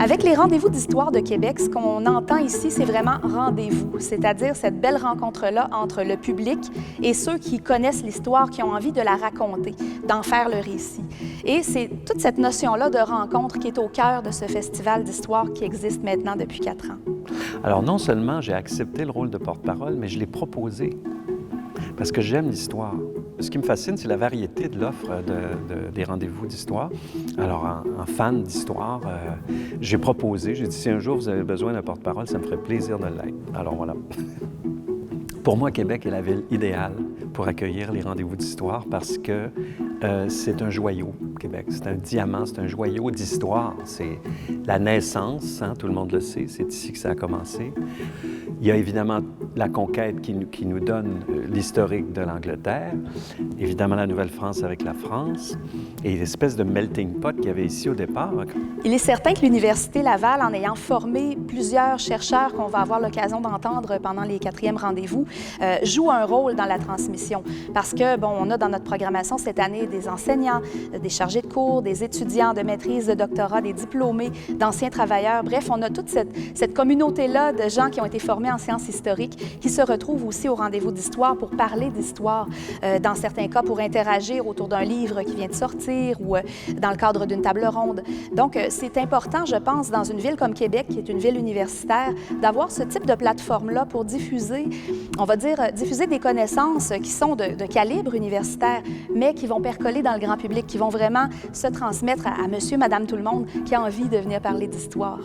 Avec les rendez-vous d'histoire de Québec, ce qu'on entend ici, c'est vraiment rendez-vous, c'est-à-dire cette belle rencontre-là entre le public et ceux qui connaissent l'histoire, qui ont envie de la raconter, d'en faire le récit. Et c'est toute cette notion-là de rencontre qui est au cœur de ce festival d'histoire qui existe maintenant depuis 4 ans. Alors non seulement j'ai accepté le rôle de porte-parole, mais je l'ai proposé parce que j'aime l'histoire. Ce qui me fascine, c'est la variété de l'offre des rendez-vous d'histoire. Alors, en fan d'histoire, j'ai proposé, j'ai dit, si un jour vous avez besoin d'un porte-parole, ça me ferait plaisir de l'être. Alors voilà. Pour moi, Québec est la ville idéale pour accueillir les rendez-vous d'histoire parce que c'est un joyau, Québec. C'est un diamant, c'est un joyau d'histoire. C'est la naissance, hein, tout le monde le sait, c'est ici que ça a commencé. Il y a évidemment la conquête qui nous donne l'historique de l'Angleterre, évidemment la Nouvelle-France avec la France, et l'espèce de melting pot qu'il y avait ici au départ. Il est certain que l'Université Laval, en ayant formé plusieurs chercheurs qu'on va avoir l'occasion d'entendre pendant les 4e rendez-vous, joue un rôle dans la transmission. Parce que, bon, on a dans notre programmation cette année des enseignants, des chargés de cours, des étudiants de maîtrise, de doctorat, des diplômés, d'anciens travailleurs. Bref, on a toute cette communauté-là de gens qui ont été formés en sciences historiques qui se retrouvent aussi au rendez-vous d'histoire pour parler d'histoire, dans certains cas pour interagir autour d'un livre qui vient de sortir ou dans le cadre d'une table ronde. Donc, c'est important, je pense, dans une ville comme Québec, qui est une ville universitaire, d'avoir ce type de plateforme-là pour diffuser, on va dire, diffuser des connaissances qui sont de calibre universitaire, mais qui vont percoler dans le grand public, qui vont vraiment se transmettre à monsieur, madame, tout le monde qui a envie de venir parler d'histoire.